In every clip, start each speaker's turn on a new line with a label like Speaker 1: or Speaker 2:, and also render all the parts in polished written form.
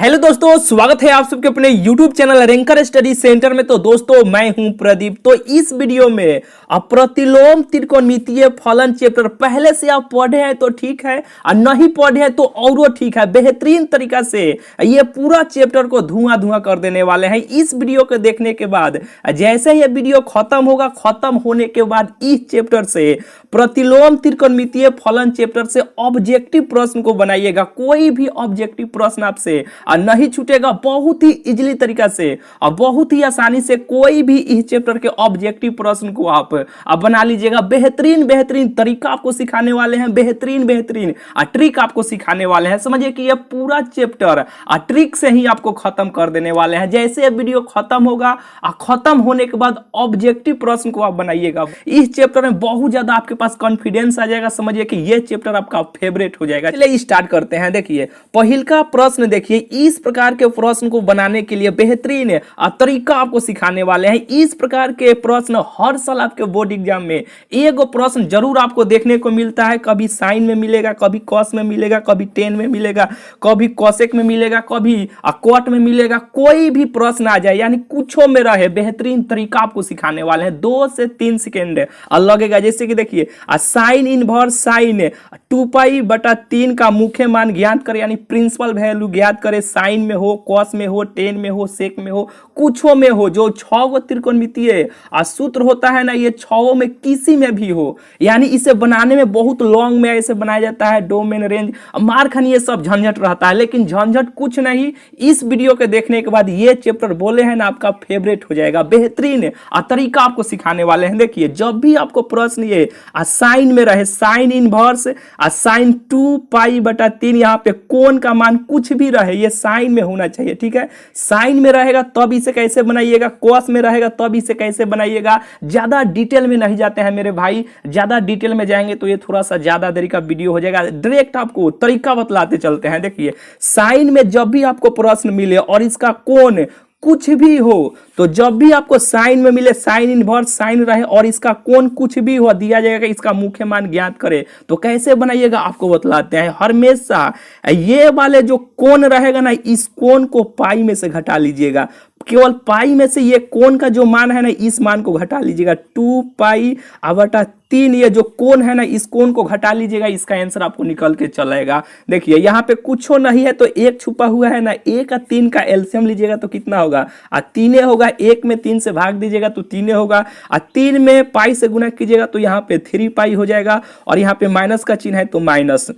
Speaker 1: Hello दोस्तों, स्वागत है आप सबके अपने YouTube channel ranker study centre में। तो दोस्तों मैं हूं प्रदीप। तो इस वीडियो में प्रतिलोम त्रिकोणमितीय फलन चैप्टर पहले से आप पढ़े हैं तो ठीक है, और नहीं पढ़े हैं तो और ठीक है। बेहतरीन तरीका से ये पूरा चैप्टर को धुआं धुआं कर देने वाले हैं इस वीडियो को देखने के बाद। जैसे ही ये वीडियो खत्म होगा, खत्म होने के बाद इस चैप्टर से प्रतिलोम त्रिकोणमितीय फलन चैप्टर से ऑब्जेक्टिव प्रश्न को बनाइएगा। कोई भी ऑब्जेक्टिव प्रश्न आपसे नहीं छूटेगा। बहुत ही इजीली तरीका से और बहुत ही आसानी से कोई भी इस चैप्टर के ऑब्जेक्टिव प्रश्न को आप बना लीजिएगा। बेहतरीन बेहतरीन तरीका आपको सिखाने वाले हैं, बेहतरीन बेहतरीन ट्रिक आपको सिखाने वाले हैं। समझिए कि यह पूरा चैप्टर ट्रिक से ही आपको खत्म कर देने वाले हैं। जैसे यह वीडियो खत्म होगा, खत्म होने के बाद ऑब्जेक्टिव प्रश्न को आप बनाइएगा। इस चैप्टर में बहुत ज्यादा आपके पास कॉन्फिडेंस आ जाएगा। समझिए कि यह चैप्टर आपका फेवरेट हो जाएगा। चलिए स्टार्ट करते हैं। देखिए पहिल का प्रश्न, देखिए इस प्रकार के प्रश्न को बनाने के लिए बेहतरीन तरीका आपको सिखाने वाले हैं। इस प्रकार के प्रश्न हर साल आपके बोर्ड एग्जाम में एक प्रश्न जरूर आपको देखने को मिलता है। कभी साइन में मिलेगा, कभी कॉस में मिलेगा, कभी टेन में मिलेगा, कभी कॉसेक में मिलेगा, कभी कॉट में मिलेगा। कोई भी प्रश्न आ जाए, यानी कुछो में रहे, बेहतरीन तरीका आपको सिखाने वाले हैं। 2 से 3 सेकेंड लगेगा। जैसे कि देखिए साइन इनवर्स साइन 2π/3 का मुख्य मान ज्ञात करें, यानी प्रिंसिपल वैल्यू ज्ञात करें। साइन में हो, कॉस में हो, टेन में हो, सेक में हो, कुछों में हो। जो 6 त्रिकोणमितीय सूत्र होता है ना, ये 6 में किसी में भी हो। यानी इसे बनाने में बहुत लॉन्ग में ऐसे बनाया जाता है, डोमेन रेंज मार खानी, ये सब झंझट रहता है। लेकिन झंझट कुछ नहीं, इस वीडियो के देखने के बाद ये चैप्टर बोले हैं ना आपका फेवरेट हो जाएगा। बेहतरीन तरीका आपको सिखाने वाले हैं। देखिए जब भी आपको प्रश्न ये साइन में रहे, साइन इनवर्स साइन 2π/3, यहाँ पे कोण का मान कुछ भी रहे, ये साइन में होना चाहिए। ठीक है, साइन में रहेगा तब इसे कैसे बनाइएगा, कॉस में रहेगा तब इसे कैसे बनाइएगा। ज्यादा डिटेल में नहीं जाते हैं मेरे भाई। ज्यादा डिटेल में जाएंगे तो ये थोड़ा सा ज्यादा देरी का वीडियो हो जाएगा। डायरेक्ट आपको तरीका बतलाते चलते हैं। देखिए साइन में जब भी आपको प्रश्न मिले और इसका कोण कुछ भी हो, तो जब भी आपको साइन में मिले, साइन इनवर्स साइन रहे और इसका कोण कुछ भी हो, दिया जाएगा इसका मुख्य मान ज्ञात करे, तो कैसे बनाइएगा आपको बतलाते हैं। हमेशा ये वाले जो कोण रहेगा ना, इस कोण को पाई में से घटा लीजिएगा। केवल पाई में से ये कोण का जो मान है ना, इस मान को घटा लीजिएगा। 2π/3 ये जो कोण है ना, इस कोण को घटा लीजिएगा। इसका आंसर आपको निकल के चलेगा। देखिए यहाँ पे कुछ नहीं है तो एक छुपा हुआ है ना, 1 और 3 का एलसीएम लीजिएगा तो कितना होगा, 3 होगा। 1 में 3 से भाग दीजिएगा तो 3 होगा, और 3 में पाई से गुना कीजिएगा तो यहाँ पे 3π हो जाएगा, और यहाँ पे माइनस का चिन्ह है तो माइनस।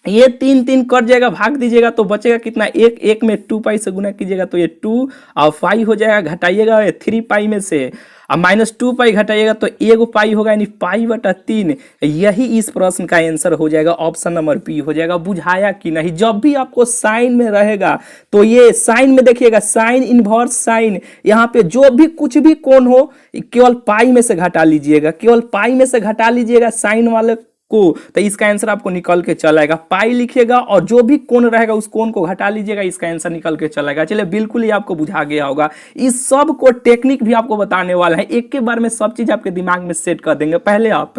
Speaker 1: ये 3 कट जाएगा, भाग दीजिएगा तो बचेगा कितना, 1 में 2π से गुना कीजिएगा तो ये 2 और 5 हो जाएगा। घटाइएगा 3π में से और -2π घटाइएगा तो 1π होगा, यानी π/3। यही इस प्रश्न का आंसर हो जाएगा। ऑप्शन नंबर बी हो जाएगा। बुझाया कि नहीं। जब भी आपको साइन में रहेगा तो ये साइन में देखिएगा, साइन इनवर्स साइन, यहाँ पे जो भी कुछ भी कोण हो केवल पाई में से घटा लीजिएगा, केवल पाई में से घटा लीजिएगा साइन वाले को, तो इसका आंसर आपको निकल के चलेगा। पाई लिखिएगा और जो भी कोण रहेगा उस कोण को घटा लीजिएगा, इसका आंसर निकल के चलेगा। चलिए बिल्कुल ही आपको बुझा गया होगा। इस सब को टेक्निक भी आपको बताने वाला है, एक के बार में सब चीज आपके दिमाग में सेट कर देंगे। पहले आप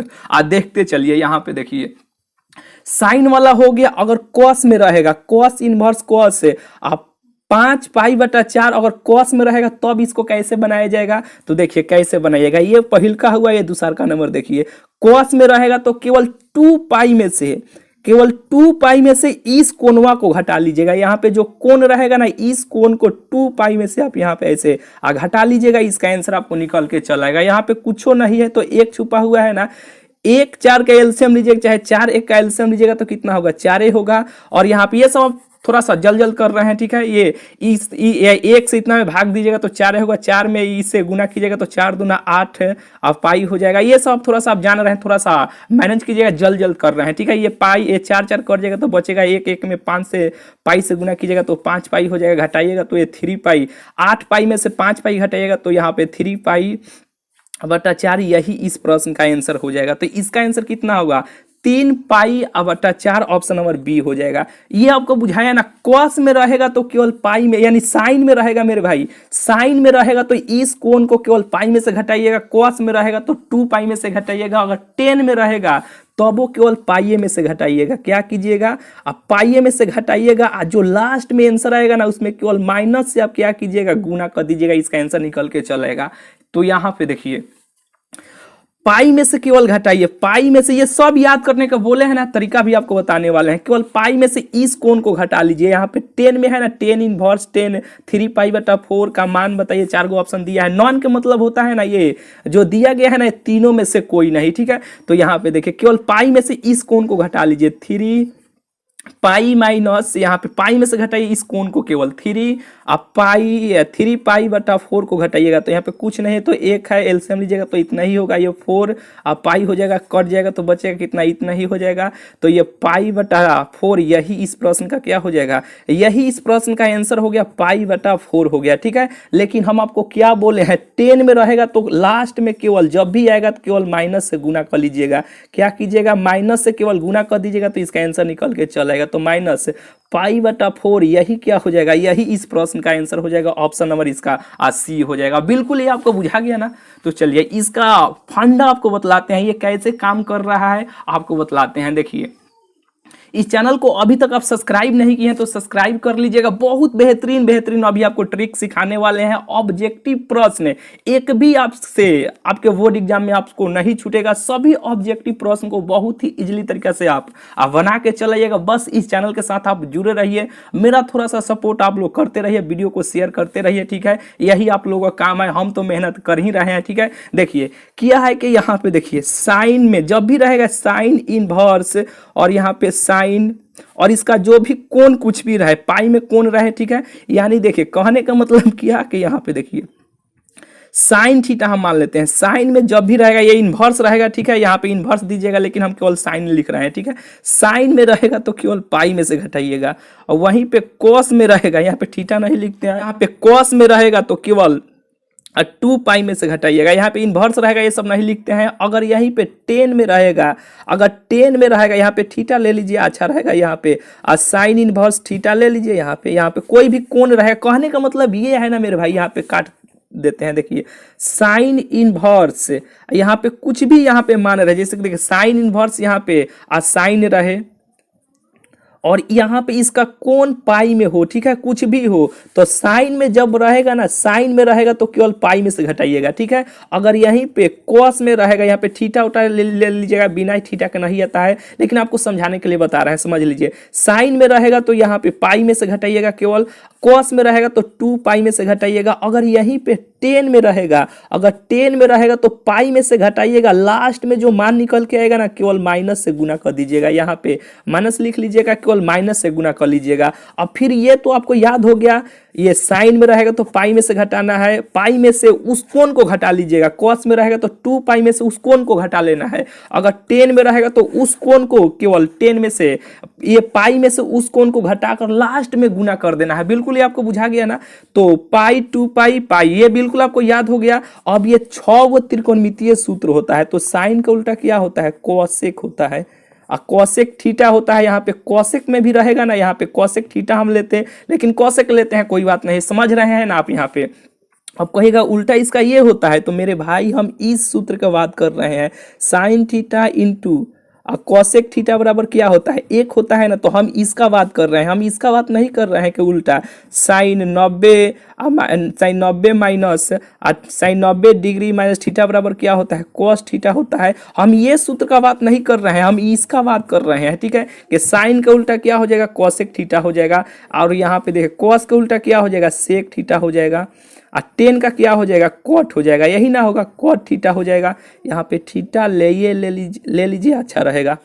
Speaker 1: देखते चलिए। यहाँ पे देखिए साइन वाला हो गया। अगर कॉस में रहेगा, कॉस इनवर्स कॉस आप 5π/4 अगर कॉस में रहेगा तब इसको कैसे बनाया जाएगा, तो देखिए कैसे बनाइएगा। ये पहिल का हुआ, ये दूसरा का नंबर देखिए। कॉस में रहेगा तो केवल 2π में से, केवल 2π में से इस कोणवा को घटा लीजिएगा। यहाँ पे जो कोण रहेगा ना, इस कोण को 2π में से आप यहाँ पे ऐसे घटा लीजिएगा। इसका आंसर आपको निकल के चलेगा। यहाँ पे कुछ नहीं है तो एक छुपा हुआ है ना, 1 4 का एलसीएम लीजिएगा, चाहे 4 1 का एलसीएम लीजिएगा तो कितना होगा, 4 होगा। और यहाँ पे ये सब थोड़ा सा जल कर रहे हैं। ठीक है, ये 1 से इतना में भाग दीजिएगा तो 4 होगा, 4 में इससे गुना कीजिएगा तो 4 दूना 8 और पाई हो जाएगा। ये सब थोड़ा सा आप जान रहे हैं, थोड़ा सा मैनेज कीजिएगा, जल कर रहे हैं। ठीक है, ये पाई, ये 4 4 कर जाएगा तो बचेगा 1 में 5 से पाई से गुना कीजिएगा तो 5π हो जाएगा। घटाइएगा तो ये 3π, 8π में से 5π घटाइएगा तो यहाँ पे 3π/4। यही इस प्रश्न का आंसर हो जाएगा। तो इसका आंसर कितना होगा, 3π/4 ऑप्शन नंबर बी हो जाएगा। ये आपको बुझाया ना, कॉस में रहेगा तो केवल पाई में, यानी साइन में रहेगा मेरे भाई, साइन में रहेगा तो इस कोण को केवल पाई में से घटाइएगा, कॉस में रहेगा तो 2π में से घटाइएगा, अगर टेन में रहेगा तो वो केवल पाइए में से घटाइएगा। क्या कीजिएगा, आप पाइए में से घटाइएगा, जो लास्ट में आंसर आएगा ना उसमें केवल माइनस से आप क्या कीजिएगा, गुना कर दीजिएगा, इसका आंसर निकल के चलेगा। तो यहाँ पे देखिए पाई में से केवल घटाइए, पाई में से, ये सब याद करने का बोले हैं ना, तरीका भी आपको बताने वाले हैं। केवल पाई में से इस कोण को घटा लीजिए। यहाँ पे 10 में है ना, 10 इनवर्स 10 3π/4 का मान बताइए, 4 गो ऑप्शन दिया है। नॉन के मतलब होता है ना, ये जो दिया गया है ना, तीनों में से कोई नहीं, ठीक है। तो यहाँ पे देखिए केवल पाई में से इस कोण को घटा लीजिए, 3π माइनस, यहाँ पे पाई में से घटाइए इस कोण को केवल 3π/4 को घटाइएगा तो यहाँ पे कुछ नहीं है, तो एक है, एलसीएम लीजिएगा तो इतना ही होगा, ये 4 पाई हो जाएगा, कट जाएगा तो बचेगा कितना, इतना ही हो जाएगा। तो ये π/4 यही इस प्रश्न का क्या हो जाएगा, यही इस प्रश्न का आंसर हो गया, π/4 हो गया, ठीक है। लेकिन हम आपको क्या बोले हैं, 10 में रहेगा तो लास्ट में केवल जब भी आएगा तो केवल माइनस से गुना कर लीजिएगा। क्या कीजिएगा, माइनस से केवल गुना कर दीजिएगा तो इसका आंसर निकल के चलेगा। तो -π/4 यही क्या हो जाएगा, यही इस प्रश्न का आंसर हो जाएगा। ऑप्शन नंबर इसका सी हो जाएगा। बिल्कुल ये आपको बुझा गया ना। तो चलिए इसका फंडा आपको बतलाते हैं, ये कैसे काम कर रहा है आपको बतलाते हैं। देखिए इस चैनल को अभी तक आप सब्सक्राइब नहीं किए हैं तो सब्सक्राइब कर लीजिएगा। बहुत बेहतरीन अभी आपको ट्रिक सिखाने वाले हैं। ऑब्जेक्टिव प्रश्न एक भी आपसे आपके बोर्ड एग्जाम में आपको नहीं छूटेगा। सभी ऑब्जेक्टिव प्रश्न को बहुत ही इजीली तरीके से आप बना के चलाइएगा। बस इस चैनल के साथ आप जुड़े रहिए, मेरा थोड़ा सा सपोर्ट आप लोग करते रहिए, वीडियो को शेयर करते रहिए, ठीक है। यही आप लोगों का काम है, हम तो मेहनत कर ही रहे हैं, ठीक है। देखिए क्या है कि यहाँ पे देखिए साइन में जब भी रहेगा साइन इनवर्स और यहाँ पे साइन और इसका जो भी कोण कुछ भी रहे, पाई में कोण रहे, ठीक है। यानी देखिए कहने का मतलब क्या कि यहाँ पे देखिए साइन थीटा हम मान लेते हैं, साइन में जब भी रहेगा ये इन्वर्स रहेगा, ठीक है। यहाँ पे इन्वर्स दीजिएगा लेकिन हम केवल साइन लिख रहे हैं, ठीक है। साइन में रहेगा तो केवल पाई में से घटाइएगा, और वहीं पे कॉस में रहेगा, यहाँ पे थीटा नहीं लिखते हैं, यहाँ पे कॉस में रहेगा तो केवल 2π में से घटाइएगा। यहाँ पे इन्वर्स रहेगा, ये सब नहीं लिखते हैं। अगर यहीं पे 10 में रहेगा, अगर 10 में रहेगा यहाँ पे थीटा ले लीजिए, अच्छा रहेगा। यहाँ पे साइन इन्वर्स थीटा ले लीजिए। यहाँ पे कोई भी कोण रहे, कहने का मतलब ये है ना मेरे भाई, यहाँ पे काट देते हैं। देखिए साइन इनवर्स यहाँ पे कुछ भी यहाँ पे मान रहे, जैसे देखिए साइन इनवर्स यहाँ पे साइन रहे और यहाँ पे इसका कोण पाई में हो, ठीक है, कुछ भी हो, तो साइन में जब रहेगा ना, साइन में रहेगा तो केवल पाई में से घटाइएगा, ठीक है। अगर यहीं पे कॉस में रहेगा, यहाँ पे थीटा उठा ले लीजिएगा, बिना थीटा का नहीं आता है, लेकिन आपको समझाने के लिए बता रहे हैं, समझ लीजिए। साइन में रहेगा तो यहाँ पे पाई में से घटाइएगा केवल, कॉस में रहेगा तो 2π में से घटाइएगा। अगर यहीं पे 10 में रहेगा, अगर 10 में रहेगा तो पाई में से घटाइएगा, लास्ट में जो मान निकल के आएगा ना केवल माइनस से गुना कर दीजिएगा। यहाँ पे माइनस लिख लीजिएगा, केवल माइनस से गुना कर लीजिएगा। अब फिर ये तो आपको याद हो गया, ये साइन में रहेगा तो पाई में से घटाना है, पाई में से उस कोण को घटा लीजिएगा। कॉस में रहेगा तो 2π में से उस कोण को घटा लेना है। अगर 10 में रहेगा तो उस कोण को केवल 10 में से, ये पाई में से उस कोण को घटाकर लास्ट में गुना कर देना है। बिल्कुल ये आपको बुझा गया ना। तो पाई 2π पाई ये बिल्कुल आपको याद हो गया। अब ये 6 गो त्रिकोणमितीय सूत्र होता है, तो साइन का उल्टा क्या होता है, कोसेक होता है। कोसेक थीटा होता है। यहाँ पे कोसेक में भी रहेगा ना, यहाँ पे कोसेक थीटा हम लेते हैं, लेकिन कोसेक लेते हैं, कोई बात नहीं, समझ रहे हैं ना आप। यहाँ पे अब कहेगा उल्टा इसका ये होता है, तो मेरे भाई हम इस सूत्र का बात कर रहे हैं, sine theta into cosec theta बराबर क्या होता है, 1 होता है ना। तो हम इसका बात कर रहे हैं, हम इसका बात नहीं कर रहे हैं कि उल्टा sine 90 minus sine 90 degree minus theta बराबर क्या होता है, कोस थीटा होता है। हम ये सूत्र का बात नहीं कर रहे हैं, हम इसका बात कर रहे हैं, ठीक है। कि साइन का उल्टा क्या हो जाएगा, कोसेक थीटा हो जाएगा। और यहाँ पे देखिए कोस का उल्टा क्या हो जाएगा, सेक थीटा हो जाएगा। और 10 का क्या हो जाएगा, कॉट हो जाएगा, यही ना होगा, कॉट थीटा हो जाएगा। यहाँ पे थीटा ले लीजिए, अच्छा रहेगा।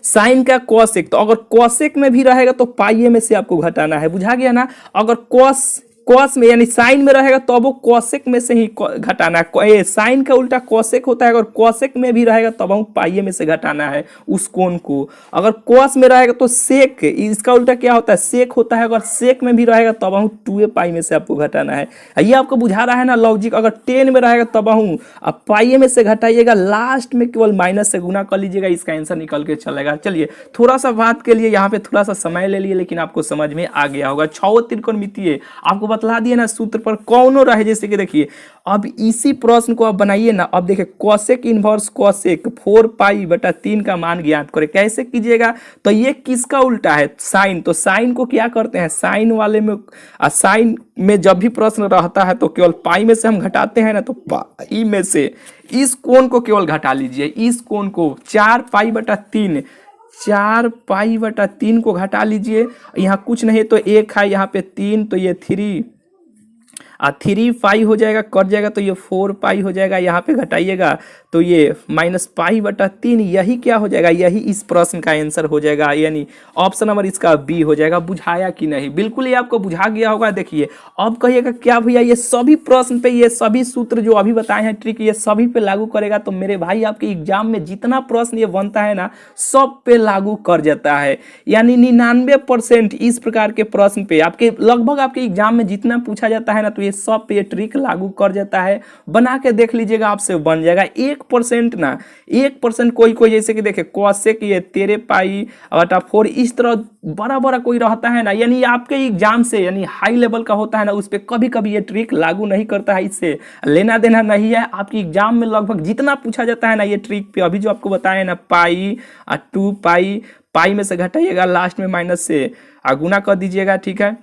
Speaker 1: साइन का कोसेक, तो अगर कोसेक में भी रहेगा तो पाई में से आपको घटाना है, बुझा गया ना। अगर कोस कॉस में यानी साइन में रहेगा तो अब वो कॉसेक में से ही घटाना है। साइन का उल्टा कॉसेक होता है, अगर कॉसेक में भी रहेगा तब हम पाइये में से घटाना है उस कोण को। अगर कॉस में रहेगा तो सेक, इसका उल्टा क्या होता है, सेक होता है। अगर सेक में भी रहेगा तब हम 2a पाई में से आपको घटाना है। ये आपको बुझा रहा है ना लॉजिक। अगर 10 में रहेगा तब हम अब पाइये में से घटाइएगा, लास्ट में केवल माइनस से गुना कर लीजिएगा, इसका आंसर निकल के चलेगा। चलिए थोड़ा सा बात के लिए यहाँ पे थोड़ा सा समय ले लिए, लेकिन आपको समझ में आ गया होगा। 6 त्रिकोणमितीय आपको बतला दिए ना सूत्र पर कौनो रहे, जैसे कि देखिए अब इसी प्रश्न को आप बनाइए ना। अब देखिए कोसेक इनवर्स कोसेक 4π/3 का मान ज्ञात करें, कैसे कीजिएगा, तो ये किसका उल्टा है, साइन। तो साइन को क्या करते हैं, साइन वाले में साइन में जब भी प्रश्न रहता है तो केवल पाई में से हम घटाते हैं ना, तो पाई में से इस कोण को केवल घटा लीजिए, इस कोण को 4π/3 4π/3 को घटा लीजिए। यहाँ कुछ नहीं तो 1 है, यहाँ पे 3 तो ये 3 3π हो जाएगा, कट जाएगा तो ये 4π हो जाएगा। यहाँ पे घटाइएगा तो ये -π/3, यही क्या हो जाएगा, यही इस प्रश्न का आंसर हो जाएगा, यानी ऑप्शन नंबर इसका बी हो जाएगा। बुझाया कि नहीं, बिल्कुल ये आपको बुझा गया होगा। देखिए अब कहिएगा क्या भैया ये सभी प्रश्न पे, ये सभी सूत्र जो अभी बताए हैं ट्रिक, ये सभी पे लागू करेगा। तो मेरे भाई आपके एग्जाम में जितना प्रश्न ये बनता है ना, सब पे लागू कर जाता है। यानी 99% इस प्रकार के प्रश्न पे आपके लगभग आपके एग्जाम में जितना पूछा जाता है ना, तो ये सब पे ट्रिक लागू कर जाता है। बना के देख लीजिएगा, आपसे बन जाएगा। 1% ना, 1% कोई जैसे कि देखे कोसेक ये 13π/4 इस तरह बड़ा बड़ा कोई रहता है ना, यानी आपके एग्जाम से यानी हाई लेवल का होता है ना, उस पर कभी कभी ये ट्रिक लागू नहीं करता है। इससे लेना देना नहीं है। आपके एग्जाम में लगभग जितना पूछा जाता है ना ये ट्रिक पे, अभी जो आपको बताया ना पाई 2π, पाई में से घटाइएगा, लास्ट में माइनस से गुना कर दीजिएगा, ठीक है।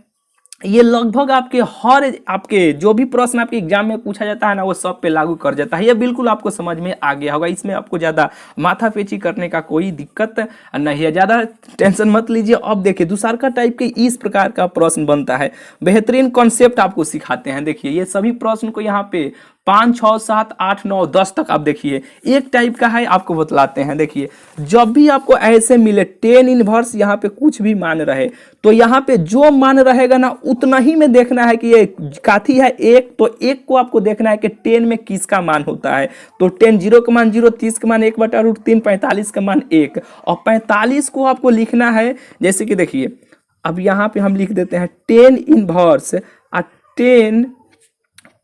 Speaker 1: ये लगभग आपके जो भी प्रश्न आपके एग्जाम में पूछा जाता है ना, वो सब पे लागू कर जाता है। ये बिल्कुल आपको समझ में आ गया होगा। इसमें आपको ज़्यादा माथापेची करने का कोई दिक्कत नहीं है, ज़्यादा टेंशन मत लीजिए। अब देखिए दूसरा टाइप के इस प्रकार का प्रश्न बनता है, बेहतरीन कॉन्सेप्ट आपको सिखाते हैं। देखिए ये सभी प्रश्न को यहाँ पे 5, 6, 7, 8, 9, 10 तक आप देखिए एक टाइप का है, आपको बतलाते हैं। देखिए जब भी आपको ऐसे मिले 10 इनवर्स यहाँ पे कुछ भी मान रहे, तो यहाँ पे जो मान रहेगा ना उतना ही में देखना है कि ये काथी है 1, तो 1 को आपको देखना है कि 10 में किसका मान होता है। तो 10 0 का मान 0, 30 का मान 1/√3, 45 का मान 1, और 45 को आपको लिखना है। जैसे कि देखिए अब यहाँ पे हम लिख देते हैं 10 इनवर्स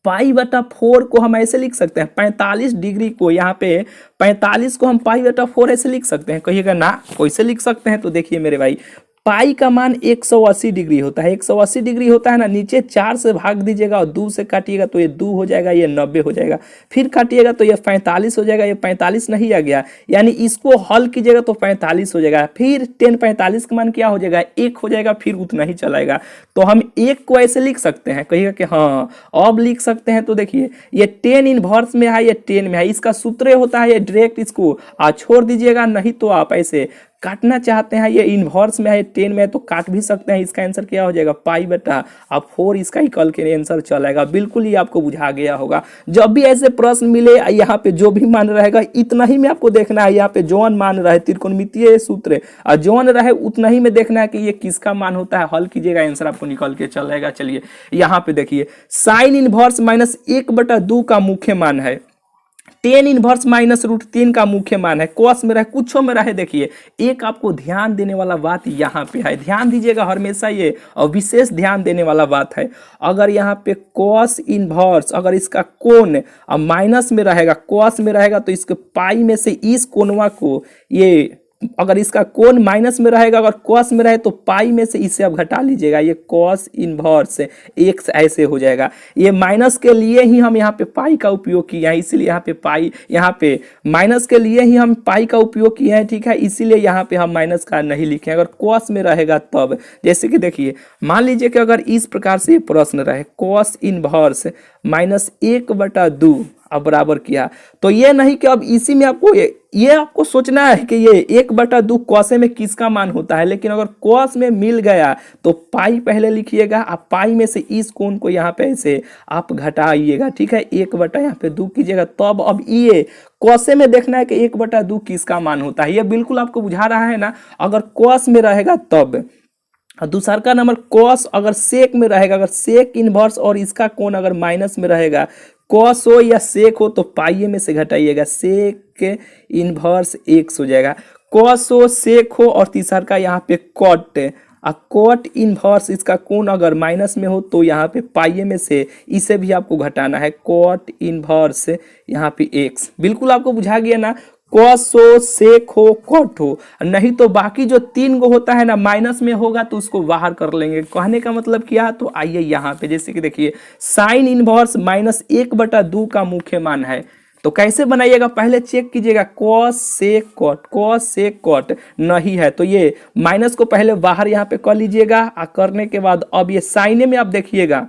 Speaker 1: 10π/4 को हम ऐसे लिख सकते हैं, 45 डिग्री को यहाँ पे 45 को हम π/4 ऐसे लिख सकते हैं। कहिएगा ना कैसे लिख सकते हैं, तो देखिए मेरे भाई पाई का मान 180 डिग्री होता है। 180 डिग्री होता है ना, नीचे 4 से भाग दीजिएगा और 2 से काटिएगा तो ये 2 हो जाएगा, ये 90 हो जाएगा। फिर काटिएगा तो ये 45 हो जाएगा, ये 45 नहीं आ गया, यानी इसको हल कीजिएगा तो 45 हो जाएगा। फिर 10 45 का मान क्या हो जाएगा, 1 हो जाएगा, फिर उतना ही चलाएगा। तो हम 1 को ऐसे लिख सकते हैं। कहिएगा कि हाँ अब लिख सकते हैं। तो देखिए ये 10 इनवर्स में है, ये 10 में है, इसका सूत्र होता है ये डायरेक्ट इसको छोड़ दीजिएगा। नहीं तो आप ऐसे काटना चाहते हैं, ये इनवर्स में है 10 में है तो काट भी सकते हैं। इसका आंसर क्या हो जाएगा π/4, इसका ही कल के आंसर चलेगा। बिल्कुल ही आपको बुझा गया होगा। जब भी ऐसे प्रश्न मिले यहाँ पे जो भी मान रहेगा इतना ही में आपको देखना है। यहाँ पे जौन मान रहे त्रिकोणमितीय सूत्र और जौन रहे उतना ही में देखना है कि ये किसका मान होता है, हल कीजिएगा, आंसर आपको निकल के चलेगा। चलिए यहाँ पे देखिए साइन इनवर्स -1/2 का मुख्य मान है, 10 इनवर्स -√3 का मुख्य मान है, कॉस में रहे कुछों में रहे। देखिए एक आपको ध्यान देने वाला बात यहाँ पे है, ध्यान दीजिएगा हमेशा, ये और विशेष ध्यान देने वाला बात है। अगर यहाँ पे कॉस इनवर्स अगर इसका कोण माइनस में रहेगा, कॉस में रहेगा, तो इसके पाई में से इस कोणवा को ये अगर इसका कोण माइनस में रहेगा, अगर कॉस में रहे तो पाई में से इसे आप घटा लीजिएगा, ये कॉस इनवर्स 1 ऐसे हो जाएगा। ये माइनस के लिए ही हम यहाँ पे पाई का उपयोग किए हैं, इसीलिए यहाँ पे पाई, यहाँ पे माइनस के लिए ही हम पाई का उपयोग किए हैं, ठीक है, इसीलिए यहाँ पे हम माइनस का नहीं लिखे। अगर कॉस में रहेगा तब, जैसे कि देखिए मान लीजिए कि अगर इस प्रकार से प्रश्न रहे कॉस इनवर्स -1/2 अब बराबर किया, तो ये नहीं कि अब इसी में आपको ये आपको सोचना है कि ये 1/2 कॉसे में किसका मान होता है। लेकिन अगर कॉस में मिल गया तो पाई पहले लिखिएगा, आप पाई में से इस कोण को यहाँ पे ऐसे आप घटाइएगा, ठीक है, 1/2 कीजिएगा। तब अब ये कॉसे में देखना है कि 1/2 किसका मान होता है। ये बिल्कुल आपको बुझा रहा है ना। अगर कॉस में रहेगा तब और दूसरा नंबर कॉस अगर सेक में रहेगा, अगर सेक इनवर्स और इसका कोण अगर माइनस में रहेगा, कॉस हो या सेक हो तो पाई में से घटाइएगा, सेक इनवर्स एक्स हो जाएगा। कॉस हो, सेक हो और तीसरा का यहाँ पे कॉट, कॉट इनवर्स इसका कोण अगर माइनस में हो तो यहाँ पे पाई में से इसे भी आपको घटाना है, कॉट इनवर्स यहाँ पे एक्स। बिल्कुल आपको बुझा गया ना, कॉस हो, सेक हो, कॉट हो, नहीं तो बाकी जो 3 गो होता है ना माइनस में होगा तो उसको बाहर कर लेंगे। कहने का मतलब क्या, तो आइए यहाँ पे जैसे कि देखिए साइन इनवर्स -1/2 का मुख्य मान है, तो कैसे बनाइएगा पहले चेक कीजिएगा, cos sec cot, cos sec cot नहीं है तो ये माइनस को पहले बाहर यहाँ पे कर लीजिएगा। करने के बाद अब ये साइने में आप देखिएगा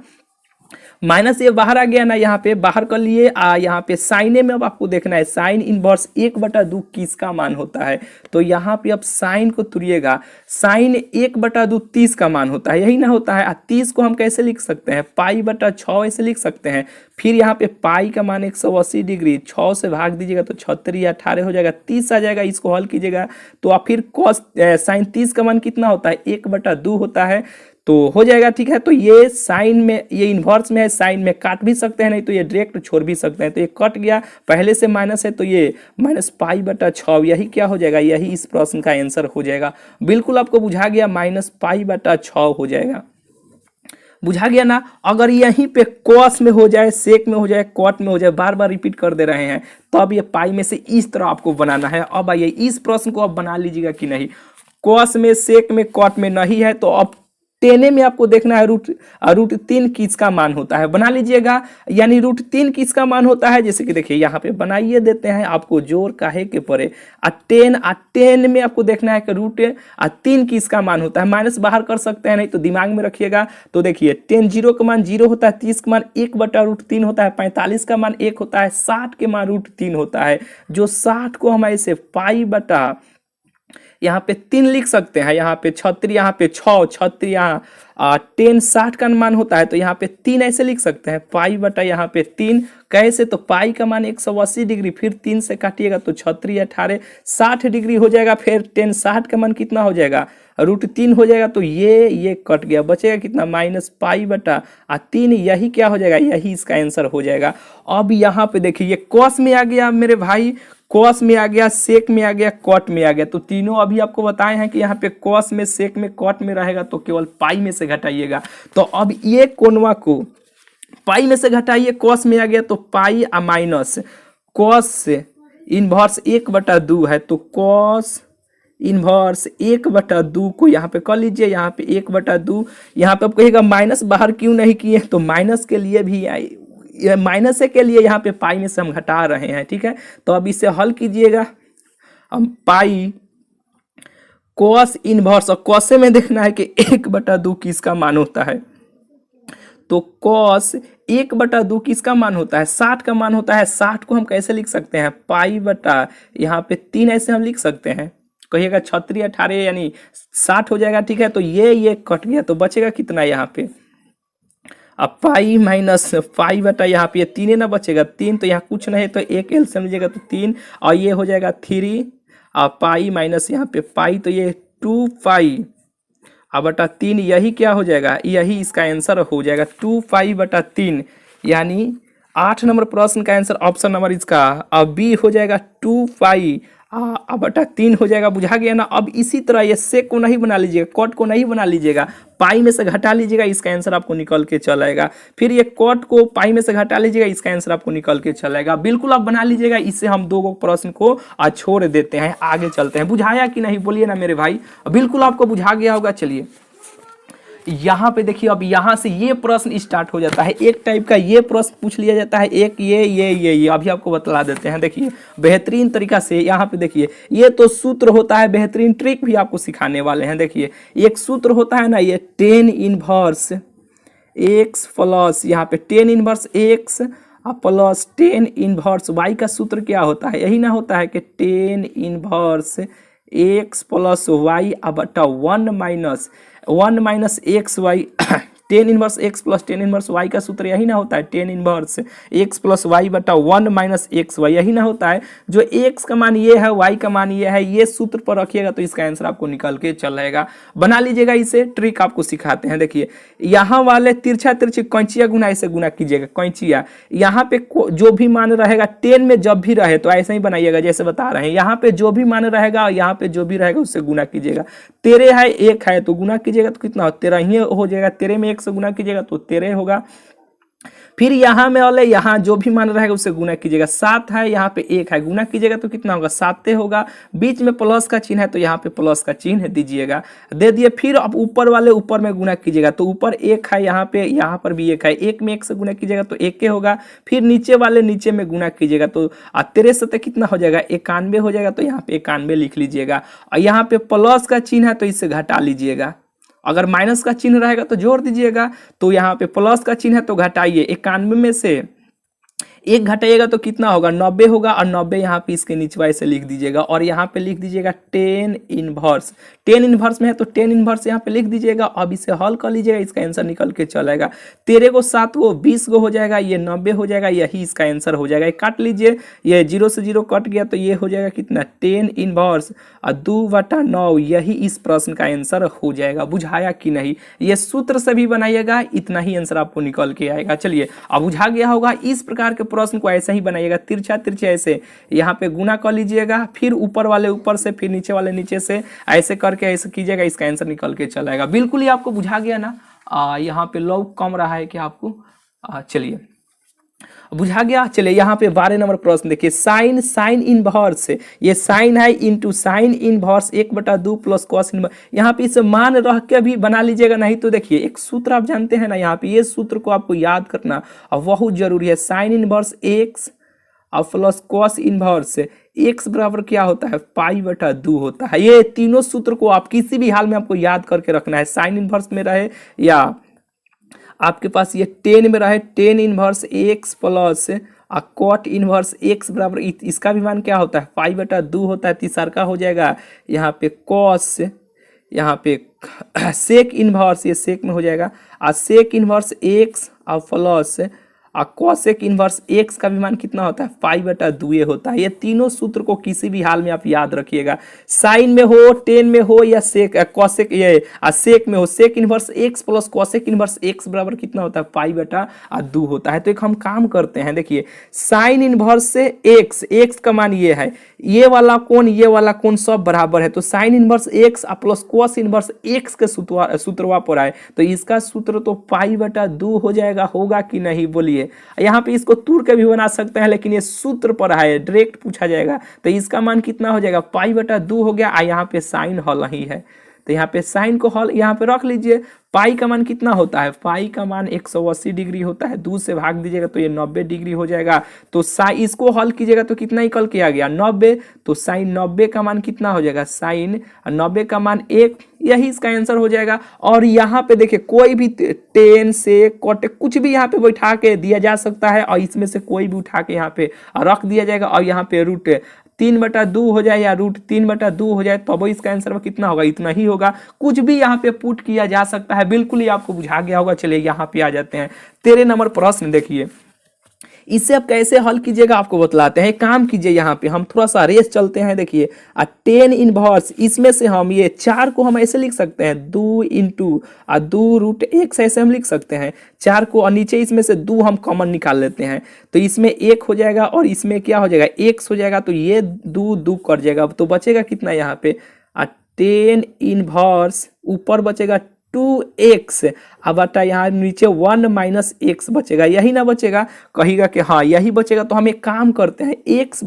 Speaker 1: माइनस ये बाहर आ गया ना, यहाँ पे बाहर कर लिए। यहाँ पे साइने में अब आपको देखना है साइन इनवर्स 1/2 किसका मान होता है, तो यहाँ पे अब साइन को तुरिएगा, साइन 1/2 30 का मान होता है, यही ना होता है। 30 को हम कैसे लिख सकते हैं, पाई/6 ऐसे लिख सकते हैं। फिर यहाँ पे पाई का मान 180 डिग्री, 6 से भाग दीजिएगा तो 36 या 18 हो जाएगा, 30 आ जाएगा। इसको हल कीजिएगा तो आप फिर कॉस साइन 30 का मान कितना होता है, 1/2 होता है, तो हो जाएगा। ठीक है, तो ये साइन में, ये इन्वर्स में है, साइन में काट भी सकते हैं, नहीं तो ये डायरेक्ट छोड़ भी सकते हैं। तो ये कट गया, पहले से माइनस है तो ये -पाई/6, यही क्या हो जाएगा, यही इस प्रश्न का आंसर हो जाएगा। बिल्कुल आपको बुझा गया, -पाई/6 हो जाएगा। बुझा गया ना। अगर यहीं पे कॉस में हो जाए, सेक में हो जाए, कॉट में हो जाए, बार बार रिपीट कर दे रहे हैं, तो अब ये पाई में से इस तरह आपको बनाना है। अब आइए इस प्रश्न को अब बना लीजिएगा कि नहीं, कॉस में, सेक में, कॉट में नहीं है तो अब टेने में आपको देखना है √3 किसका मान होता है, बना लीजिएगा। यानी √3 किसका मान होता है, जैसे कि देखिए यहाँ पे बनाइए देते हैं, आपको जोर काहे के पड़े। 10 में आपको देखना है कि √3 किसका मान होता है, माइनस बाहर कर सकते हैं, नहीं तो दिमाग में रखिएगा। तो देखिए 10 0 का मान 0 होता है, 30 का मान 1/√3 होता है, 45 का मान 1 होता है, 60 के मान √3 होता है। जो 60 को हम ऐसे पाई/, यहाँ पे 3 लिख सकते हैं, यहाँ पे 36, यहाँ पे 6, 36 यहाँ 10 60 का मान होता है, तो यहाँ पे 3 ऐसे लिख सकते हैं, पाई/, यहाँ पे 3 कैसे, तो पाई का मान 180 डिग्री, फिर 3 से काटिएगा तो 36 18 60 डिग्री हो जाएगा। फिर 10 60 का मान कितना हो जाएगा, √3 हो जाएगा। तो ये कट गया, बचेगा कितना, -पाई/3, यही क्या हो जाएगा, यही इसका आंसर हो जाएगा। अब यहाँ पे देखिए ये कॉस में आ गया मेरे भाई, कॉस में आ गया, सेक में आ गया, कॉट में आ गया। तो तीनों अभी आपको बताए हैं कि यहाँ पे कॉस में, सेक में, कॉट में रहेगा तो केवल पाई में से घटाइएगा। तो अब ये कोनवा को पाई में से घटाइए, कॉस में आ गया तो पाई माइनस कॉस से इनवर्स 1/2 है, तो कॉस इनवर्स 1/2 को यहाँ पे कर लीजिए, यहाँ पे 1/2। यहाँ पे आप कहिएगा माइनस बाहर क्यों नहीं किए, तो माइनस के लिए भी माइनस के लिए यहाँ पे पाई में से हम घटा रहे हैं। ठीक है, तो अब इसे हल कीजिएगा, हम पाई कॉस इनवर्स, और कॉसे में देखना है कि 1/2 किसका मान होता है, तो कॉस 1/2 किसका मान होता है, 60 का मान होता है। 60 को हम कैसे लिख सकते हैं, पाई/, यहाँ पे 3 ऐसे हम लिख सकते हैं, कहिएगा 36 18 यानी 60 हो जाएगा। ठीक है, तो ये कट गया तो बचेगा कितना यहाँ पे, अब पाई माइनस पाई/, यहाँ पे 3 ना बचेगा, 3 तो यहाँ कुछ नहीं, तो एक एल समझिएगा तो 3, और ये हो जाएगा 3, और पाई माइनस यहाँ पे पाई, तो ये 2 पाई अब /3, यही क्या हो जाएगा, यही इसका आंसर हो जाएगा, 2 पाई/3। यानी 8 नंबर प्रश्न का आंसर ऑप्शन नंबर इसका अब बी हो जाएगा, 2 पाई /3 हो जाएगा। बुझा गया ना। अब इसी तरह ये सेक को नहीं बना लीजिएगा, कॉट को नहीं बना लीजिएगा, पाई में से घटा लीजिएगा, इसका आंसर आपको निकल के चल आएगा। फिर ये कॉट को पाई में से घटा लीजिएगा, इसका आंसर आपको निकल के चल आएगा। बिल्कुल आप बना लीजिएगा। इससे हम 2 प्रश्न को आज छोड़ देते हैं, आगे चलते हैं। बुझाया कि नहीं, बोलिए ना मेरे भाई। बिल्कुल आपको बुझा गया होगा। चलिए यहाँ पे देखिए, अब यहाँ से ये प्रश्न स्टार्ट हो जाता है, एक टाइप का ये प्रश्न पूछ लिया जाता है, एक ये अभी आपको बतला देते हैं। देखिए बेहतरीन तरीका से यहाँ पे देखिए, ये तो सूत्र होता है, बेहतरीन ट्रिक भी आपको सिखाने वाले हैं। देखिए एक सूत्र होता है ना, ये tan इनवर्स x प्लस यहाँ पे tan inverse x plus tan inverse y का सूत्र क्या होता है, यही ना होता है कि tan inverse x plus y बटा 1 minus x y tan inverse x plus tan inverse y का सूत्र यही ना होता है, tan inverse x plus y बटा 1 माइनस एक्स वाई, यही ना होता है। जो एक्स का मान ये है, वाई का मान ये है, ये सूत्र पर रखिएगा तो इसका आंसर आपको निकल के चल जाएगा। बना लीजिएगा, इसे ट्रिक आपको सिखाते हैं। देखिए यहाँ वाले तिरछा तिरछी कैंचिया गुना ऐसे गुना कीजिएगा, कैंचिया यहाँ पे जो भी मान रहेगा 10 में जब भी रहे तो ऐसे ही बनाइएगा जैसे बता रहे हैं। यहाँ पे जो भी मान रहेगा और यहाँ पे जो भी रहेगा उससे गुना कीजिएगा। 13 है, 1 है तो गुना कीजिएगा तो कितना हो, 13 ही हो जाएगा। 13 में 1 से गुना कीजिएगा तो 13 होगा। फिर यहाँ में वाले यहाँ जो भी मान रहेगा उससे गुना कीजिएगा। 7 है, यहाँ पे 1 है, गुना कीजिएगा तो कितना होगा, 7 होगा। बीच में प्लस का चिन्ह है तो यहाँ पे प्लस का चिन्ह दीजिएगा, दे दिए। फिर अब ऊपर वाले ऊपर में गुना कीजिएगा तो ऊपर 1 है, यहाँ पे यहाँ पर भी 1 है, 1 में 1 से गुना कीजिएगा तो 1 होगा। फिर नीचे वाले नीचे में गुना कीजिएगा तो 13 से कितना हो जाएगा, 91 हो जाएगा। तो यहाँ पे 91 लिख लीजिएगा। और यहाँ पे प्लस का चिन्ह है तो इससे घटा लीजिएगा। अगर माइनस का चिन्ह रहेगा तो जोड़ दीजिएगा। तो यहाँ पे प्लस का चिन्ह है तो घटाइए, 91 में से 1 घटाइएगा तो कितना होगा, 90 होगा। और 90 यहाँ पे इसके नीचे ऐसे लिख दीजिएगा। और यहाँ पे लिख दीजिएगा 10 इनवर्स, 10 इनवर्स में है तो 10 इनवर्स यहाँ पे लिख दीजिएगा। अब इसे हल कर लीजिएगा, इसका आंसर निकल के चलेगा। 13 को 7 को 20 को हो जाएगा, ये 90 हो जाएगा, यही इसका आंसर हो जाएगा। काट लीजिए, ये 0 से 0 कट गया तो ये हो जाएगा कितना, 10 इनवर्स और 2/9, यही इस प्रश्न का आंसर हो जाएगा। बुझाया कि नहीं, ये सूत्र से भी बनाइएगा, इतना ही आंसर आपको निकल के आएगा। चलिए अब बुझा गया होगा। इस प्रकार के प्रश्न को ऐसे ही बनाइएगा, तिरछा तिरछा ऐसे यहाँ पे गुना कर लीजिएगा, फिर ऊपर वाले ऊपर से, फिर नीचे वाले नीचे से, ऐसे करके ऐसे कीजिएगा, इसका आंसर निकल के चलाएगा। बिल्कुल ही आपको बुझा गया ना। यहाँ पे लॉग कम रहा है क्या आपको, चलिए बुझा गया। चलिए यहाँ पे 12 नंबर प्रश्न देखिए, साइन इनवर्स, ये साइन है into sine inverse 1/2 plus cos inverse. यहाँ पे इसे मान रह के भी बना लीजिएगा, नहीं तो देखिए एक सूत्र आप जानते हैं ना, यहाँ पे ये सूत्र को आपको याद करना और बहुत जरूरी है। साइन इनवर्स एक्स और प्लस कॉस इनवर्स एक्स बराबर क्या होता है, पाई/2 होता है। ये तीनों सूत्र को आप किसी भी हाल में आपको याद करके रखना है। साइन इनवर्स में रहे या आपके पास ये 10 में रहे, 10 inverse x plus cot inverse x बराबर इसका भी मान क्या होता है, पाई/2 होता है। तीसरा का हो जाएगा यहाँ पे कॉस, यहाँ पे सेक इनवर्स, ये सेक में हो जाएगा, और सेक इनवर्स एक्स और प्लस कॉसेक इनवर्स एक्स का भी मान कितना होता है, पाई/2 होता है। ये तीनों सूत्र को किसी भी हाल में आप याद रखिएगा। साइन में हो, 10 में हो या सेक कॉसेक ये सेक में हो, sec inverse x plus cosec inverse x बराबर कितना होता है, पाई/2 होता है। तो एक हम काम करते हैं, देखिए साइन इनवर्स से एक्स का मान ये है, ये वाला कोण सब बराबर है। तो sine inverse x plus cos inverse x के सूत्रवा पर आए तो इसका सूत्र तो पाई/2 हो जाएगा, होगा कि नहीं बोलिए। यहाँ पे इसको तोड़ के भी बना सकते हैं, लेकिन ये सूत्र पर है, डायरेक्ट पूछा जाएगा। तो इसका मान कितना हो जाएगा, पाई/2 हो गया। यहाँ पे साइन हल ही है तो यहाँ पे साइन को हल यहाँ पे रख लीजिए। पाई का मान कितना होता है, पाई का मान 180 डिग्री होता है, 2 से भाग दीजिएगा तो ये 90 डिग्री हो जाएगा। तो इसको हल कीजिएगा तो कितना निकल के आ गया, 90। तो साइन 90 का मान कितना हो जाएगा, साइन 90 का मान 1, यही इसका आंसर हो जाएगा। और यहाँ पे देखिए कोई भी 10 से कॉट कुछ भी यहाँ पे बैठा के दिया जा सकता है, और इसमें से कोई भी उठा के यहाँ पे रख दिया जाएगा। और यहाँ पे रूट 3/2 हो जाए या रूट 3/2 हो जाए तो इसका आंसर कितना होगा, इतना ही होगा। कुछ भी यहाँ पे पुट किया जा सकता है, बिल्कुल ही आपको बुझा गया होगा। चलिए यहाँ पे आ जाते हैं 13 नंबर प्रश्न। देखिए इसे आप कैसे हल कीजिएगा आपको बतलाते हैं। काम कीजिए, यहाँ पे हम थोड़ा सा रेस चलते हैं। देखिए 10 इनवर्स, इसमें से हम ये 4 को हम ऐसे लिख सकते हैं, 2 इंटू 2√x ऐसे हम लिख सकते हैं 4 को, और नीचे इसमें से 2 हम कॉमन निकाल लेते हैं तो इसमें 1 हो जाएगा और इसमें क्या हो जाएगा, x हो जाएगा। तो ये 2 कट जाएगा तो बचेगा कितना यहाँ पे 10 इनवर्स, ऊपर बचेगा 2x, अब बटा यहाँ नीचे 1 माइनस x बचेगा, यही ना बचेगा, कहिएगा कि हाँ यही बचेगा। तो हम एक काम करते हैं, x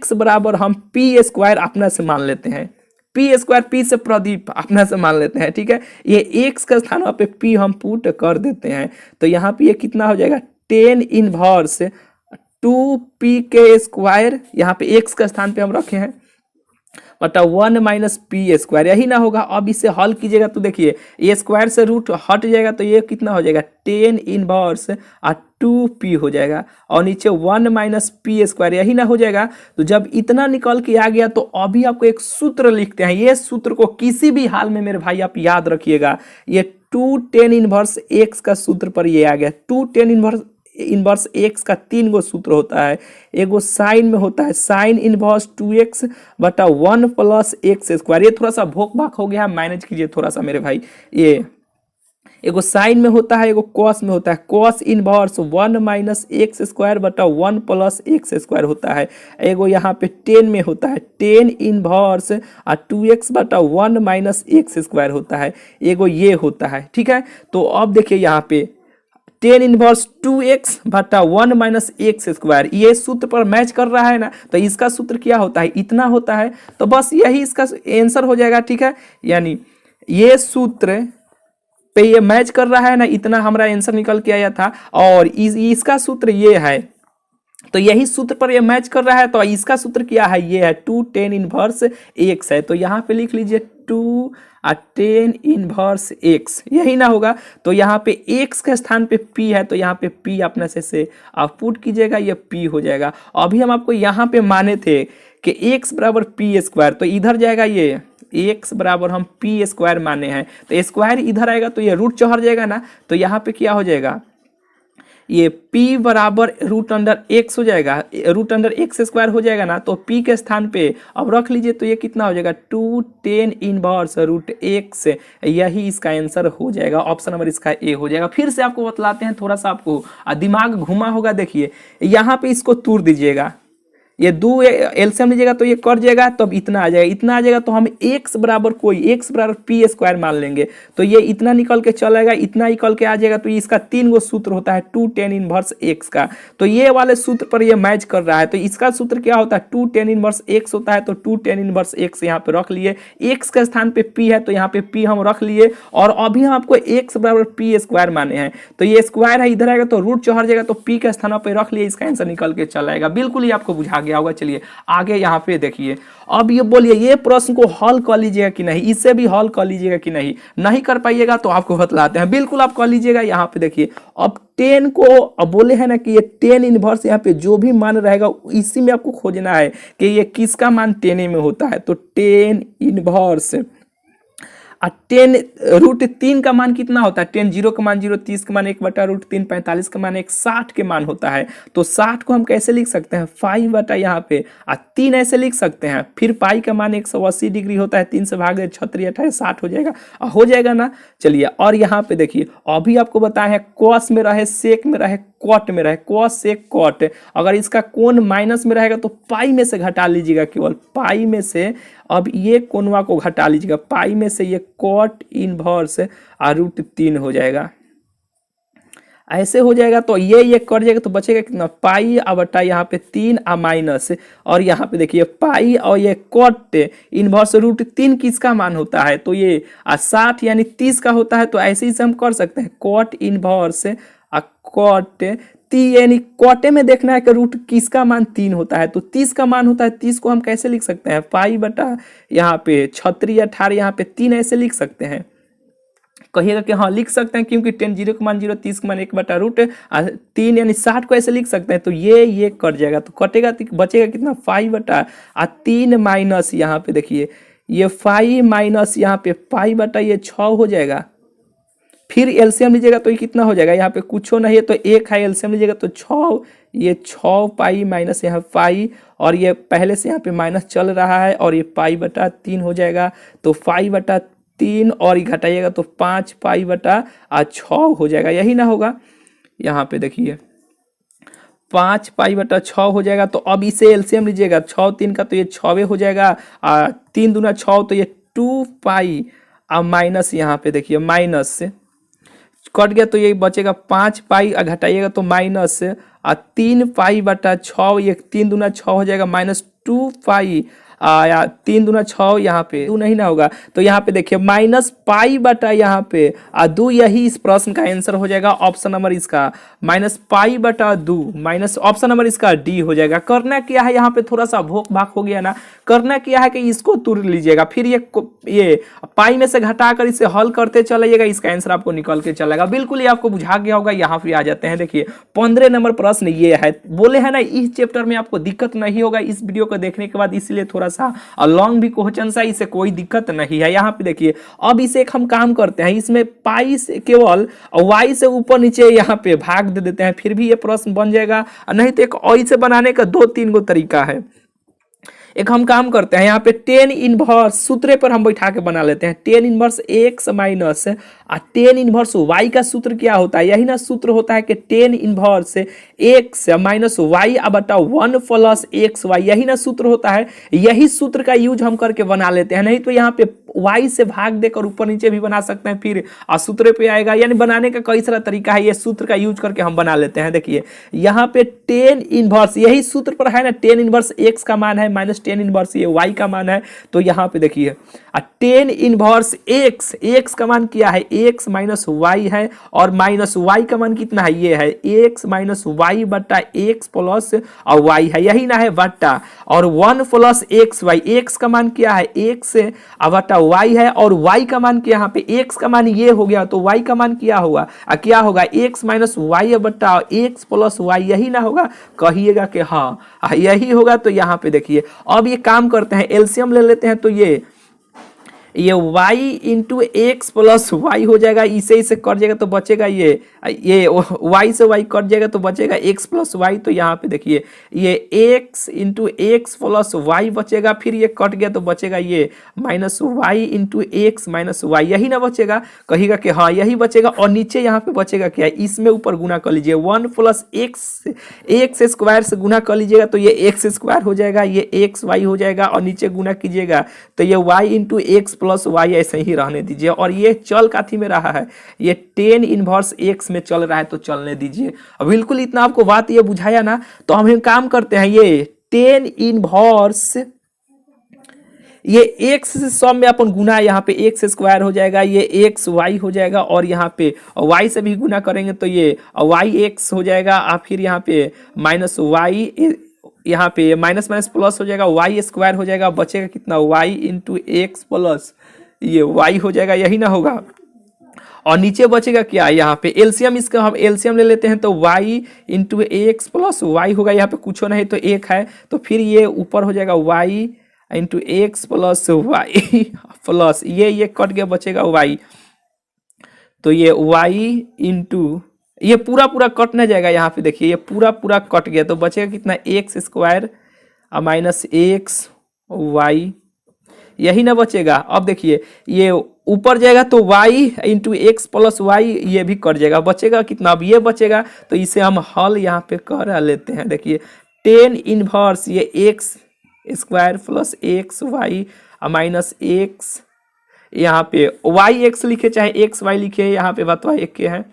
Speaker 1: बराबर हम p² अपना से मान लेते हैं, p² p से प्रदीप अपना से मान लेते हैं, ठीक है। ये x का स्थान पे p हम पुट कर देते हैं तो यहाँ पे ये कितना हो जाएगा, 10 इनवर्स 2p², यहाँ पे x का स्थान पे हम रखे हैं बटा 1 माइनस p², यही ना होगा। अब इसे हल कीजिएगा तो देखिए ये स्क्वायर से रूट हट जाएगा तो ये कितना हो जाएगा, 10 इनवर्स 2p हो जाएगा, और नीचे 1 माइनस p², यही ना हो जाएगा। तो जब इतना निकल के आ गया तो अभी आपको एक सूत्र लिखते हैं, ये सूत्र को किसी भी हाल में मेरे भाई आप याद रखिएगा। ये टू टेन इनवर्स एक्स का सूत्र पर ये आ गया। टू टेन इनवर्स एक्स का 3 गो सूत्र होता है। एगो साइन में होता है साइन इनवर्स 2x बटा 1 प्लस एक्स स्क्वायर। ये थोड़ा सा भोक भाक हो गया, मैनेज कीजिए थोड़ा सा मेरे भाई। ये एगो साइन में होता है, एगो कॉस में होता है। Cos inverse 1 minus x square बटा 1 प्लस एक्स स्क्वायर होता है। एगो यहाँ पे टेन में होता है टेन इनवर्स 2x बटा 1 माइनस एक्स स्क्वायर होता है। एगो ये होता है, ठीक है। तो अब देखिए यहाँ पे टेन इनवर्स 2x बटा 1 माइनस एक्स स्क्वायर, ये सूत्र पर मैच कर रहा है ना, तो इसका सूत्र क्या होता है, इतना होता है। तो बस यही इसका आंसर हो जाएगा, ठीक है। यानी ये सूत्र पे ये मैच कर रहा है ना, इतना हमारा आंसर निकल के आया था। और इसका सूत्र ये है, तो यही सूत्र पर ये मैच कर रहा है। तो इसका सूत्र क्या है, ये है 2 टेन इनवर्स एक्स है। तो यहाँ पे लिख लीजिए 2 टेन इनवर्स एक्स, यही ना होगा। तो यहाँ पे एक्स के स्थान पे p है, तो यहाँ पे p अपने से आप पुट कीजिएगा, ये p हो जाएगा। अभी हम आपको यहाँ पे माने थे कि x बराबर p स्क्वायर, तो इधर जाएगा ये x बराबर हम p स्क्वायर माने हैं, तो स्क्वायर इधर आएगा तो ये रूट चढ़ जाएगा ना, तो यहाँ पे क्या हो जाएगा, ये p बराबर रूट अंडर x हो जाएगा, रूट अंडर एक्स स्क्वायर हो जाएगा ना। तो p के स्थान पे अब रख लीजिए, तो ये कितना हो जाएगा 2 टेन इनवर्स रूट x, यही इसका आंसर हो जाएगा। ऑप्शन नंबर इसका ए हो जाएगा। फिर से आपको बतलाते हैं, थोड़ा सा आपको दिमाग घुमा होगा। देखिए यहाँ पे इसको तोड़ दीजिएगा, ये दो एलसीएम लीजिएगा तो ये कट जाएगा, तब इतना आ जाएगा, इतना आ जाएगा तो हम x बराबर x बराबर p स्क्वायर मान लेंगे, तो ये इतना निकल के चलेगा, इतना निकल के आ जाएगा। तो इसका 3 गो सूत्र होता है 2 टेन इनवर्स x का, तो ये वाले सूत्र पर ये मैच कर रहा है। तो इसका सूत्र क्या होता है 2 टेन इनवर्स x होता है, तो 2 टेन इनवर्स x यहाँ पे रख लिए। x के स्थान पे p है, तो यहाँ पे p हम रख लिए। और अभी हम आपको x बराबर p स्क्वायर माने हैं, तो ये स्क्वायर है, इधर आएगा तो रूट चढ़ जाएगा, तो p के स्थान पे रख लिए, इसका आंसर निकल के चला आएगा। बिल्कुल ही आपको बुझा गया होगा। चलिए आगे यहाँ पे देखिए, अब ये बोलिए ये प्रश्न को हल कर लीजिएगा कि नहीं, इससे भी हल कर लीजिएगा कि नहीं। नहीं कर पाइएगा तो आपको बतलाते हैं, बिल्कुल आप कर लीजिएगा। यहाँ पे देखिए अब 10 को अब बोले हैं ना कि ये 10 इनवर्स, यहाँ पे जो भी मान रहेगा इसी में आपको खोजना है कि ये किसका मान 10 में होता है। तो 10 इनवर्स 10 रूट 3 का मान कितना होता है, 10 0 का मान 0, 30 का मान 1 बटा रूट 3, 45 का मान 1, 60 के मान होता है। तो 60 को हम कैसे लिख सकते हैं 5 बटा यहाँ पे 3 ऐसे लिख सकते हैं। फिर पाई का मान 180 डिग्री होता है, 3 से भाग दे 36 28 60 हो जाएगा ना। चलिए और यहाँ पे देखिए अभी आपको बताया है कॉस में रहे, सेक में रहे, कॉट में रहे, कॉस सेक कॉट, अगर इसका कोण माइनस में रहेगा तो पाई में से घटा लीजिएगा, केवल पाई में से। अब ये कोनवा को घटा लीजिएगा, पाई में से ये कॉट इनवर्स रूट 3 हो जाएगा, ऐसे हो जाएगा। तो ये कट जाएगा तो बचेगा कितना पाई बटा यहाँ पे 3 माइनस, और यहाँ पे देखिए पाई और ये कॉट इनवर्स रूट 3 किसका मान होता है, तो ये 60 यानी 30 का होता है। तो ऐसे ही से हम कर सकते हैं कॉट इनवर्स कॉट यानी कॉटे में देखना है कि रूट किसका मान 3 होता है, तो 30 का मान होता है। 30 को हम कैसे लिख सकते हैं पाई बटा यहाँ पे 36 18, यहाँ पे 3 ऐसे लिख सकते हैं। कहिएगा कि हाँ लिख सकते हैं, क्योंकि 10 0 का मान 0, 30 का मान 1 बटा रूट 3 यानी 60 को ऐसे लिख सकते हैं। तो ये कट जाएगा, तो कटेगा तो बचेगा कितना 5 बटा 3 माइनस यहाँ पे देखिए ये 5 माइनस यहाँ पे पाई बटा ये 6 हो जाएगा। फिर एलसीएम लीजिएगा तो ये कितना हो जाएगा, यहाँ पे कुछ नहीं है तो 1 है, एलसीएम लीजिएगा तो 6, ये 6 पाई माइनस यहाँ पाई, और ये पहले से यहाँ पे माइनस चल रहा है, और ये पाई बटा 3 हो जाएगा। तो 5 बटा 3 और ये घटाइएगा तो 5 पाई बटा 6 हो जाएगा, यही ना होगा। यहाँ पे देखिए 5 पाई बटा 6 हो जाएगा। तो अब इसे एलसीएम लीजिएगा 6 3 का तो ये 6 हो जाएगा, 3 दूना 6 तो ये 2 पाई माइनस यहाँ पे देखिए माइनस से कट गया, तो ये बचेगा 5 पाई, घटाइएगा तो माइनस 3 पाई बटा 6, ये 3 दूना 6 हो जाएगा, माइनस 2 पाई 3 दूना 6, यहाँ पे 2 नहीं ना होगा। तो यहाँ पे देखिए माइनस पाई बटा यहाँ पे 2, यही इस प्रश्न का आंसर हो जाएगा। ऑप्शन नंबर इसका माइनस पाई बटा 2, माइनस ऑप्शन नंबर इसका डी हो जाएगा। करना क्या है, यहाँ पे थोड़ा सा भोक भाक हो गया ना, करना क्या है कि इसको तोड़ लीजिएगा, फिर ये पाई में से घटाकर इसे हल करते चलाइएगा, इसका आंसर आपको निकल के चलेगा। बिल्कुल ही आपको बुझा गया होगा। यहाँ पे आ जाते हैं, देखिए 15 नंबर प्रश्न ये है। बोले है ना इस चैप्टर में आपको दिक्कत नहीं होगा इस वीडियो को देखने के बाद, इसलिए थोड़ा सा लॉन्ग भी क्वेश्चन सा, इससे कोई दिक्कत नहीं है। यहाँ पे देखिए अब इसे एक हम काम करते हैं, इसमें पाई से केवल वाई से ऊपर नीचे यहाँ पे भाग दे देते हैं, फिर भी ये प्रश्न बन जाएगा। नहीं तो एक ऐसे बनाने का 2-3 गो तरीका है। एक हम काम करते हैं, यहाँ पे टेन इनवर्स सूत्र पर हम बैठा के बना लेते हैं। Tan inverse x minus tan inverse y का सूत्र क्या होता है, यही ना सूत्र होता है कि tan inverse x minus y बटा 1 प्लस एक्स वाई, यही ना सूत्र होता है। यही सूत्र का यूज हम करके बना लेते हैं। नहीं तो यहाँ पे वाई से भाग देकर ऊपर नीचे भी बना सकते हैं, फिर सूत्र पे आएगा। यानी बनाने का कई सारा तरीका है, ये सूत्र का यूज करके हम बना लेते हैं। देखिए यहाँ पे टेन इनवर्स यही सूत्र पर है ना, टेन इनवर्स एक्स का मान है माइनस टेन इनवर्स ये वाई का मान है। तो यहाँ पे देखिए टेन इनवर्स एक्स, एक्स का मान क्या है, एक्स माइनस वाई है, और माइनस वाई का मान कितना है, ये है एक्स माइनस वाई बट्टा एक्स प्लस वाई है, यही ना है बट्टा, और 1 प्लस एक्स वाई, एक्स का मान क्या है एक्स बट्टा वाई है, और वाई का मान क्या, यहाँ पे एक्स का मान ये हो गया तो वाई का मान क्या होगा, क्या होगा एक्स माइनस वाई बट्टा एक्स प्लस वाई, यही ना होगा। कहिएगा कि हाँ यही होगा। तो यहाँ पे देखिए अब ये काम करते हैं, एलसीएम ले लेते हैं। तो ये y into x plus y हो जाएगा, इसे इसे कट जाएगा तो बचेगा ये y से y कट जाएगा तो बचेगा x प्लस वाई। तो यहाँ पे देखिए ये x into x plus y बचेगा, फिर ये कट गया तो बचेगा ये minus y into x minus y, यही ना बचेगा। कहिएगा कि हाँ यही बचेगा। और नीचे यहाँ पे बचेगा क्या, इसमें ऊपर गुना कर लीजिए 1 प्लस एक्स स्क्वायर से गुना कर लीजिएगा तो ये एक्स स्क्वायर हो जाएगा, ये एक्स वाई हो जाएगा, और नीचे गुना कीजिएगा तो ये y into x plus y ऐसे ही रहने दीजिए। और ये चल काथी में रहा है, ये टेन इनवर्स एक्स में चल रहा है तो चलने दीजिए। बिल्कुल इतना आपको बात ये बुझाया ना। तो हम काम करते हैं, ये टेन इनवर्स ये एक्स से सब में अपन गुना, यहाँ पे एक्स स्क्वायर हो जाएगा, ये एक्स वाई हो जाएगा, और यहाँ पे वाई से भी गुना करेंगे तो ये वाई एक्स हो जाएगा, और फिर यहाँ पे माइनस वाई, यहाँ पे माइनस माइनस प्लस हो जाएगा, वाई स्क्वायर हो जाएगा, बचेगा कितना वाई इंटू एक्स प्लस ये वाई हो जाएगा, यही ना होगा। और नीचे बचेगा क्या, यहाँ पे एलसीएम, इसका हम एलसीएम ले लेते हैं तो y into x plus y होगा, यहाँ पे कुछ नहीं तो एक है, तो फिर ये ऊपर हो जाएगा y into x plus y plus ये कट गया बचेगा y, तो ये y इंटू ये पूरा पूरा कट ना जाएगा, यहाँ पे देखिए ये पूरा पूरा कट गया तो बचेगा कितना x square minus x Y, यही ना बचेगा। अब देखिए ये ऊपर जाएगा तो y into x plus y ये भी कट जाएगा, बचेगा कितना, अब ये बचेगा। तो इसे हम हल यहाँ पे कर लेते हैं। देखिए टेन इनवर्स ये x square plus x y minus x, यहाँ पे वाई एक्स लिखे चाहे एक्स वाई लिखे, यहाँ पे बतवा एक के है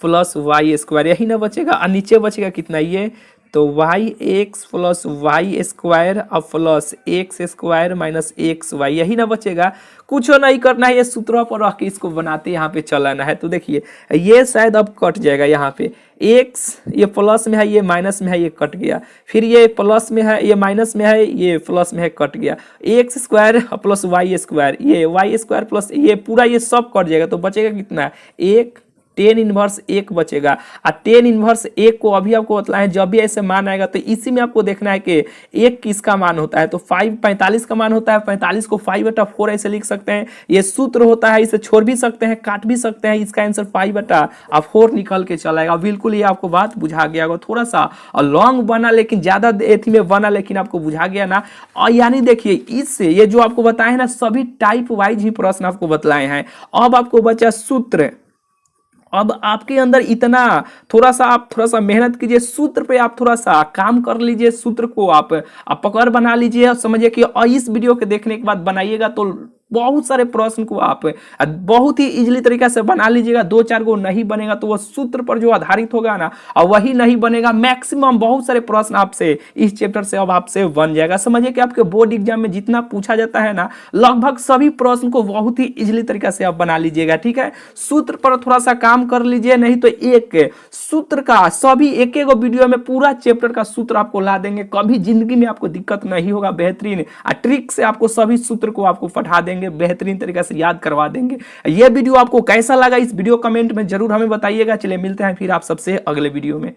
Speaker 1: प्लस वाई स्क्वायर, यही ना बचेगा। और नीचे बचेगा कितना, ये तो Y X plus Y square और plus X square minus x Y, यही ना बचेगा। कुछ नहीं करना है, ये सूत्रों पर रख के इसको बनाते यहाँ पे चलाना है। तो देखिए ये शायद अब कट जाएगा, यहाँ पे एक्स ये प्लस में है, ये माइनस में है, ये कट गया, फिर ये प्लस में है, ये माइनस में है, ये प्लस में है, कट गया। X square plus Y square, ये वाई स्क्वायर प्लस ये पूरा ये सब कट जाएगा तो बचेगा कितना, एक टेन इनवर्स एक बचेगा। और टेन इनवर्स एक को अभी आपको बतलाएं, जब भी ऐसे मान आएगा तो इसी में आपको देखना है कि एक किसका मान होता है। तो 45 का मान होता है, 45 को 5/4 ऐसे लिख सकते हैं, ये सूत्र होता है, इसे छोड़ भी सकते हैं, काट भी सकते हैं। इसका आंसर 5/4 निकल के चलाएगा। बिल्कुल ये आपको बात बुझा गया होगा, थोड़ा सा लॉन्ग बना लेकिन ज्यादा एथी में बना, लेकिन आपको बुझा गया ना। और यानी देखिए इससे ये जो आपको बताए ना सभी टाइप वाइज ही प्रश्न आपको बतलाए हैं। अब आपको बचा सूत्र। अब आपके अंदर इतना थोड़ा सा मेहनत कीजिए, सूत्र पे आप थोड़ा सा काम कर लीजिए, सूत्र को आप पकड़ बना लीजिए और समझिए कि इस वीडियो के देखने के बाद बनाइएगा तो बहुत सारे प्रश्न को आप बहुत ही इजीली तरीका से बना लीजिएगा। 2-4 गो नहीं बनेगा तो वह सूत्र पर जो आधारित होगा ना और वही नहीं बनेगा। मैक्सिमम बहुत सारे प्रश्न आपसे इस चैप्टर से अब आपसे बन जाएगा। समझिए कि आपके बोर्ड एग्जाम में जितना पूछा जाता है ना लगभग सभी प्रश्न को बहुत ही इजीली तरीका से आप बना लीजिएगा। ठीक है, सूत्र पर थोड़ा सा काम कर लीजिए, नहीं तो एक सूत्र का सभी एक वीडियो में पूरा चैप्टर का सूत्र आपको ला देंगे। कभी जिंदगी में आपको दिक्कत नहीं होगा। बेहतरीन ट्रिक से आपको सभी सूत्र को आपको पढ़ा देंगे, बेहतरीन तरीके से याद करवा देंगे। ये वीडियो आपको कैसा लगा इस वीडियो कमेंट में जरूर हमें बताइएगा। चलिए मिलते हैं फिर आप सबसे अगले वीडियो में।